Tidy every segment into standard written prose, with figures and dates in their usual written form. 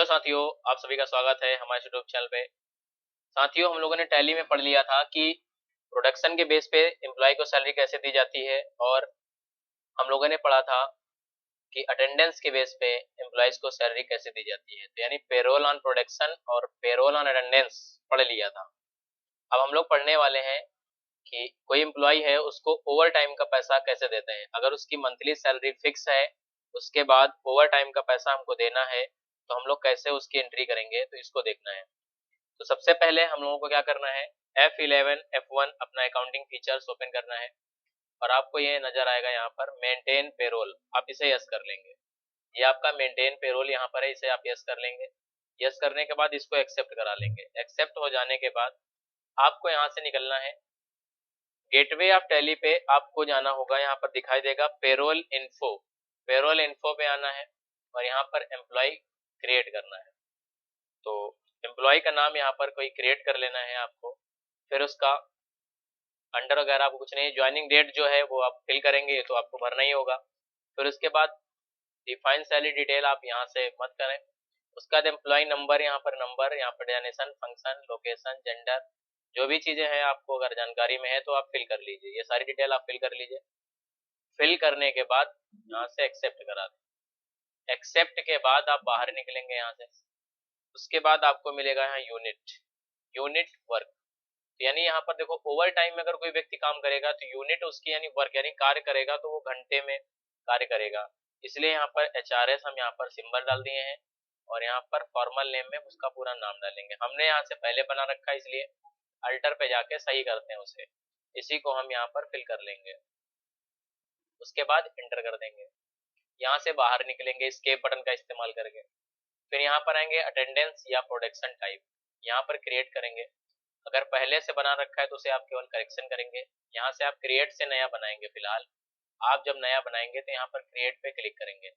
Hello साथियों, आप सभी का स्वागत है हमारे यूट्यूब चैनल पे। साथियों, हम लोगों ने टैली में पढ़ लिया था कि प्रोडक्शन के बेस पे एम्प्लॉय को सैलरी कैसे दी जाती है, और हम लोगों ने पढ़ा था कि अटेंडेंस के बेस पे एम्प्लॉयज को सैलरी कैसे दी जाती है। तो यानी पेरोल ऑन प्रोडक्शन और पेरोल ऑन अटेंडेंस पढ़ लिया था। अब हम लोग पढ़ने वाले हैं कि कोई एम्प्लॉय है उसको ओवर टाइम का पैसा कैसे देते हैं। अगर उसकी मंथली सैलरी फिक्स है, उसके बाद ओवर टाइम का पैसा हमको देना है, तो हम लोग कैसे उसकी एंट्री करेंगे, तो इसको देखना है। तो सबसे पहले हम लोगों को क्या करना है, F11 F1 अपना अकाउंटिंग फीचर्स ओपन करना है, और आपको ये नजर आएगा यहाँ पर मेंटेन पेरोल, आप इसे यस कर लेंगे। ये आपका मेंटेन पेरोल यहाँ पर है, इसे आप यस कर लेंगे। यस करने के बाद इसको एक्सेप्ट करा लेंगे। एक्सेप्ट हो जाने के बाद आपको यहाँ से निकलना है, गेटवे ऑफ टैली पे आपको जाना होगा। यहाँ पर दिखाई देगा पेरोल इन्फो, पेरोल इन्फो पे आना है और यहाँ पर एम्प्लॉय क्रिएट करना है। तो एम्प्लॉय का नाम यहाँ पर कोई क्रिएट कर लेना है आपको। फिर उसका अंडर वगैरह आपको कुछ नहीं, ज्वाइनिंग डेट जो है वो आप फिल करेंगे, तो आपको भरना ही होगा। फिर उसके बाद डिफाइन सैलरी डिटेल आप यहाँ से मत करें। उसके बाद एम्प्लॉय नंबर, यहाँ पर नंबर, यहाँ पर डेजिग्नेशन, फंक्शन, लोकेशन, जेंडर, जो भी चीजें हैं आपको अगर जानकारी में है तो आप फिल कर लीजिए। ये सारी डिटेल आप फिल कर लीजिए। फिल करने के बाद यहाँ से एक्सेप्ट करा दें। एक्सेप्ट के बाद आप बाहर निकलेंगे यहाँ से। उसके बाद आपको मिलेगा यहाँ यूनिट, यूनिट वर्क। यानी यहाँ पर देखो, ओवर टाइम में अगर कोई व्यक्ति काम करेगा तो यूनिट उसकी यानी वर्क यानी कार्य करेगा, तो वो घंटे में कार्य करेगा। इसलिए यहाँ पर HRS हम यहाँ पर सिंबल डाल दिए हैं, और यहाँ पर फॉर्मल नेम में उसका पूरा नाम डालेंगे। हमने यहाँ से पहले बना रखा है, इसलिए अल्टर पे जाके सही करते हैं उसे। इसी को हम यहाँ पर फिल कर लेंगे। उसके बाद इंटर कर देंगे। यहाँ से बाहर निकलेंगे स्केप बटन का इस्तेमाल करके। फिर यहाँ पर आएंगे अटेंडेंस या प्रोडक्शन टाइप, यहाँ पर क्रिएट करेंगे। अगर पहले से बना रखा है तो उसे आप केवल करेक्शन करेंगे। यहाँ से आप क्रिएट से नया बनाएंगे। फिलहाल आप जब नया बनाएंगे तो यहाँ पर क्रिएट पे क्लिक करेंगे,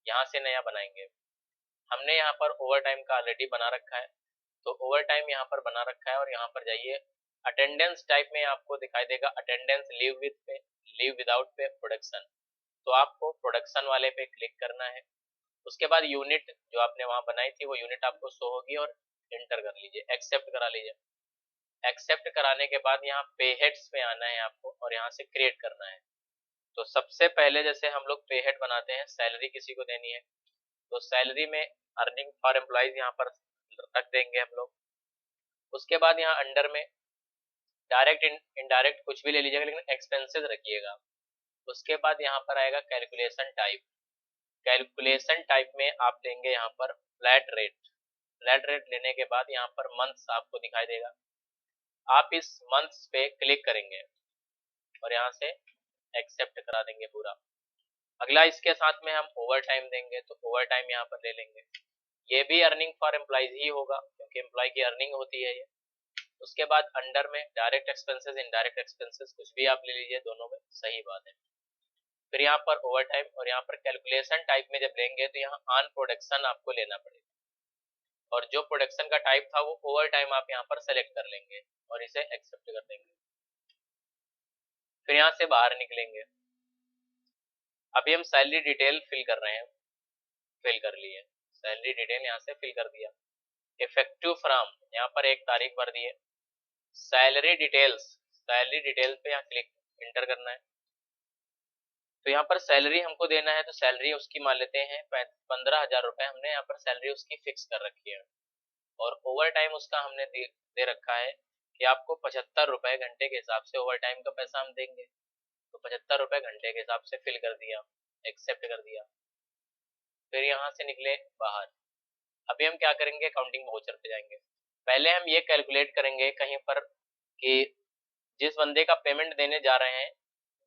यहाँ से नया बनाएंगे। हमने यहाँ पर ओवर टाइम का ऑलरेडी बना रखा है, तो ओवर टाइम यहाँ पर बना रखा है, और यहाँ पर जाइए अटेंडेंस टाइप में आपको दिखाई देगा अटेंडेंस लीव विद पे, लीव विदाउट पे, प्रोडक्शन। तो आपको प्रोडक्शन वाले पे क्लिक करना है। उसके बाद यूनिट जो आपने वहां बनाई थी वो यूनिट आपको शो होगी, और एंटर कर लीजिए, एक्सेप्ट करा लीजिए। एक्सेप्ट कराने के बाद यहाँ पे हेड्स पे आना है आपको, और यहाँ से क्रिएट करना है। तो सबसे पहले जैसे हम लोग पे हेड बनाते हैं, सैलरी किसी को देनी है, तो सैलरी में अर्निंग फॉर एम्प्लॉइज यहाँ पर रख देंगे हम लोग। उसके बाद यहाँ अंडर में डायरेक्ट इनडायरेक्ट कुछ भी ले लीजिएगा, लेकिन एक्सपेंसेस रखिएगा। उसके बाद यहाँ पर आएगा कैलकुलेशन टाइप। कैलकुलेशन टाइप में आप देंगे यहाँ पर फ्लैट रेट। फ्लैट रेट लेने के बाद यहाँ पर मंथ्स आपको दिखाई देगा, आप इस मंथ्स पे क्लिक करेंगे और यहाँ से एक्सेप्ट करा देंगे पूरा। अगला इसके साथ में हम ओवर टाइम देंगे, तो ओवर टाइम यहाँ पर ले लेंगे। ये भी अर्निंग फॉर एम्प्लॉइज ही होगा, क्योंकि एम्प्लॉय की अर्निंग होती है ये। उसके बाद अंडर में डायरेक्ट एक्सपेंसेस, इनडायरेक्ट एक्सपेंसेस कुछ भी आप ले लीजिए, दोनों में सही बात है। फिर यहाँ पर ओवर टाइम, और यहाँ पर कैलकुलेशन टाइप में जब लेंगे तो यहाँ ऑन प्रोडक्शन आपको लेना पड़ेगा, और जो प्रोडक्शन का टाइप था वो ओवर टाइम आप यहाँ पर सेलेक्ट कर लेंगे और इसे एक्सेप्ट कर देंगे। फिर यहाँ से बाहर निकलेंगे। अभी हम सैलरी डिटेल फिल कर रहे हैं, फिल कर लिए सैलरी डिटेल, यहाँ से फिल कर दिया। इफेक्टिव फ्रॉम, यहाँ पर एक तारीख भर दी है। सैलरी डिटेल्स, सैलरी डिटेल पे यहाँ क्लिक इंटर करना है। तो यहाँ पर सैलरी हमको देना है, तो सैलरी उसकी मान लेते हैं 15,000 रुपए। हमने यहाँ पर सैलरी उसकी फिक्स कर रखी है, और ओवर टाइम उसका हमने दे रखा है कि आपको 75 रुपए घंटे के हिसाब से ओवर टाइम का पैसा हम देंगे। तो 75 रुपए घंटे के हिसाब से फिल कर दिया, एक्सेप्ट कर दिया। फिर यहाँ से निकले बाहर। अभी हम क्या करेंगे, अकाउंटिंग वाउचर पे जाएंगे। पहले हम ये कैलकुलेट करेंगे कहीं पर कि जिस बंदे का पेमेंट देने जा रहे हैं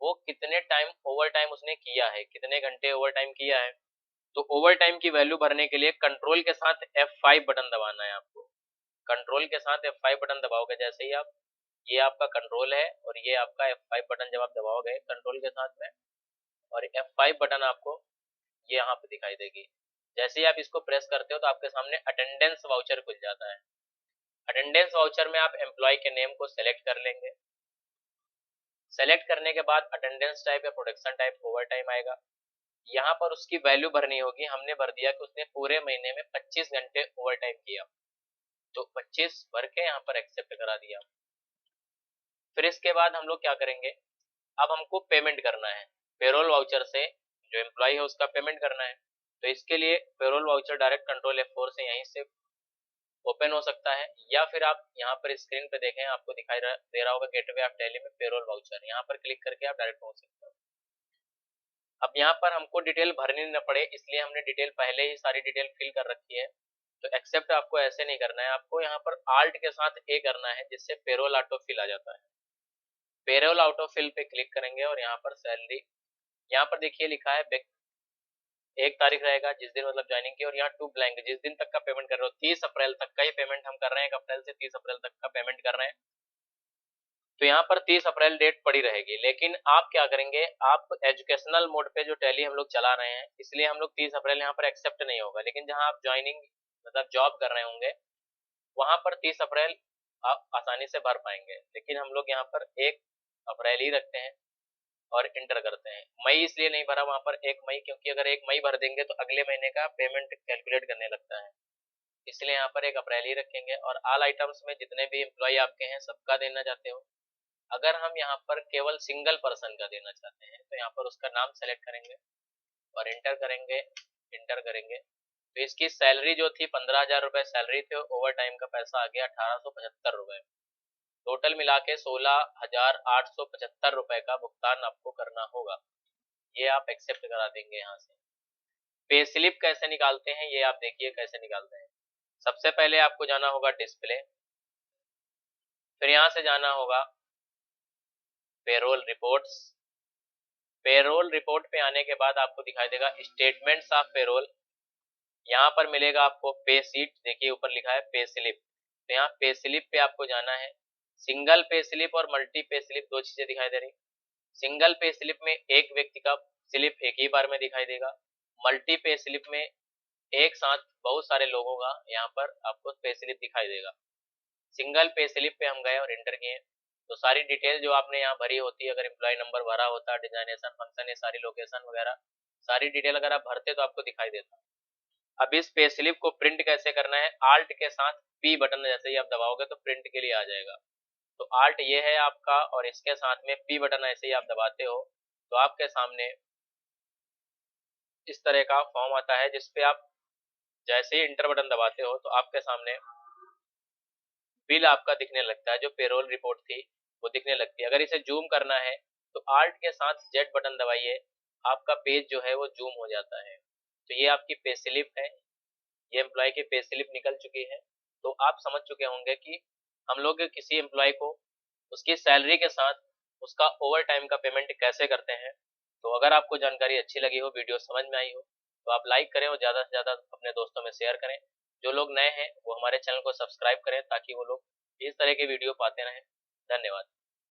वो कितने टाइम ओवर टाइम उसने किया है, कितने घंटे ओवर टाइम किया है। तो ओवर टाइम की वैल्यू भरने के लिए कंट्रोल के साथ F5 बटन दबाना है आपको। कंट्रोल के साथ F5 बटन दबाओगे, जैसे ही आप, ये आपका कंट्रोल है और ये आपका F5 बटन जब आप दबाओगे कंट्रोल के साथ में, और F5 बटन आपको ये यहाँ पे दिखाई देगी। जैसे ही आप इसको प्रेस करते हो तो आपके सामने अटेंडेंस वाउचर खुल जाता है। अटेंडेंस वाउचर में आप एम्प्लॉय के नेम को सेलेक्ट कर लेंगे। सेलेक्ट करने के बाद अटेंडेंस टाइप या प्रोडक्शन टाइप ओवर टाइम आएगा। यहाँ पर उसकी वैल्यू भरनी होगी। हमने भर दिया कि उसने पूरे महीने में 25 घंटे ओवर टाइम किया, तो 25 भर के यहाँ पर एक्सेप्ट करा दिया। फिर इसके बाद हम लोग क्या करेंगे, अब हमको पेमेंट करना है पेरोल वाउचर से, जो एम्प्लॉय है उसका पेमेंट करना है। तो इसके लिए payroll voucher direct control F4 से यहीं से ओपन हो सकता है, या फिर आप यहाँ पर स्क्रीन पे देखें आपको दिखाई दे रहा होगा गेटवे ऑफ टैली में पेरोल वाउचर, यहाँ पर क्लिक करके आप डायरेक्ट पहुंच सकते हो। अब यहाँ पर हमको डिटेल भरनी न पड़े इसलिए हमने डिटेल पहले ही सारी डिटेल फिल कर रखी है। तो एक्सेप्ट आपको ऐसे नहीं करना है, आपको यहाँ पर आल्ट के साथ ए करना है, जिससे पेरोल ऑटो फिल आ जाता है। पेरोल ऑटो फिल पे क्लिक करेंगे और यहाँ पर सैलरी, यहाँ पर देखिए लिखा है 1 तारीख रहेगा जिस दिन मतलब ज्वाइनिंग की, और यहाँ टू ब्लैंक जिस दिन तक का पेमेंट कर रहे हो, 30 अप्रैल तक का ही पेमेंट हम कर रहे हैं, 1 अप्रैल से 30 अप्रैल तक का पेमेंट कर रहे हैं। तो यहाँ पर 30 अप्रैल डेट पड़ी रहेगी। लेकिन आप क्या करेंगे, आप एजुकेशनल मोड पे जो टैली हम लोग चला रहे हैं इसलिए हम लोग 30 अप्रैल यहाँ पर एक्सेप्ट नहीं होगा, लेकिन जहाँ आप ज्वाइनिंग मतलब जॉब कर रहे होंगे वहां पर 30 अप्रैल आप आसानी से भर पाएंगे। लेकिन हम लोग यहाँ पर 1 अप्रैल ही रखते हैं और इंटर करते हैं। मई इसलिए नहीं भरा वहां पर 1 मई, क्योंकि अगर 1 मई भर देंगे तो अगले महीने का पेमेंट कैलकुलेट करने लगता है, इसलिए यहाँ पर 1 अप्रैल ही रखेंगे। और ऑल आइटम्स में जितने भी एम्प्लॉय आपके हैं सबका देना चाहते हो। अगर हम यहाँ पर केवल सिंगल पर्सन का देना चाहते हैं तो यहाँ पर उसका नाम सेलेक्ट करेंगे और इंटर करेंगे, इंटर करेंगे। तो इसकी सैलरी जो थी 15,000 रुपए सैलरी थे, ओवर टाइम का पैसा आ गया 1875 रुपए, टोटल मिला के 16,875 रुपए का भुगतान आपको करना होगा। ये आप एक्सेप्ट करा देंगे। यहाँ से पे स्लिप कैसे निकालते हैं ये आप देखिए कैसे निकालते हैं। सबसे पहले आपको जाना होगा डिस्प्ले, फिर यहाँ से जाना होगा पेरोल रिपोर्ट्स। पेरोल रिपोर्ट पे आने के बाद आपको दिखाई देगा स्टेटमेंट्स ऑफ पेरोल, यहाँ पर मिलेगा आपको पे सीट, देखिए ऊपर लिखा है पे स्लिप, तो यहाँ पे स्लिप पे आपको जाना है। सिंगल पे स्लिप और मल्टी पे स्लिप दो चीजें दिखाई दे रही। सिंगल पे स्लिप में एक व्यक्ति का स्लिप एक ही बार में दिखाई देगा, मल्टी पे स्लिप में एक साथ बहुत सारे लोगों का यहाँ पर आपको पे स्लिप दिखाई देगा। सिंगल पे स्लिप पे हम गए और एंटर किए तो सारी डिटेल जो आपने यहाँ भरी होती है, अगर एम्प्लॉय नंबर भरा होता, डिजाइनेशन फंक्शन, ये सारी लोकेशन वगैरह सारी डिटेल अगर आप भरते तो आपको दिखाई देता। अब इस पे स्लिप को प्रिंट कैसे करना है, आल्ट के साथ पी बटन जैसे ही आप दबाओगे तो प्रिंट के लिए आ जाएगा। तो आल्ट ये है आपका और इसके साथ में पी बटन ऐसे ही आप दबाते हो तो आपके सामने इस तरह का फॉर्म आता है, जिसपे आप जैसे ही इंटर बटन दबाते हो तो आपके सामने बिल आपका दिखने लगता है, जो पेरोल रिपोर्ट थी वो दिखने लगती है। अगर इसे जूम करना है तो आल्ट के साथ जेड बटन दबाइए, आपका पेज जो है वो जूम हो जाता है। तो ये आपकी पे स्लिप है, ये एम्प्लॉय की पे स्लिप निकल चुकी है। तो आप समझ चुके होंगे कि हम लोग किसी एम्प्लॉय को उसकी सैलरी के साथ उसका ओवर टाइम का पेमेंट कैसे करते हैं। तो अगर आपको जानकारी अच्छी लगी हो, वीडियो समझ में आई हो तो आप लाइक करें और ज़्यादा से ज़्यादा अपने दोस्तों में शेयर करें। जो लोग नए हैं वो हमारे चैनल को सब्सक्राइब करें ताकि वो लोग इस तरह के वीडियो पाते रहें। धन्यवाद।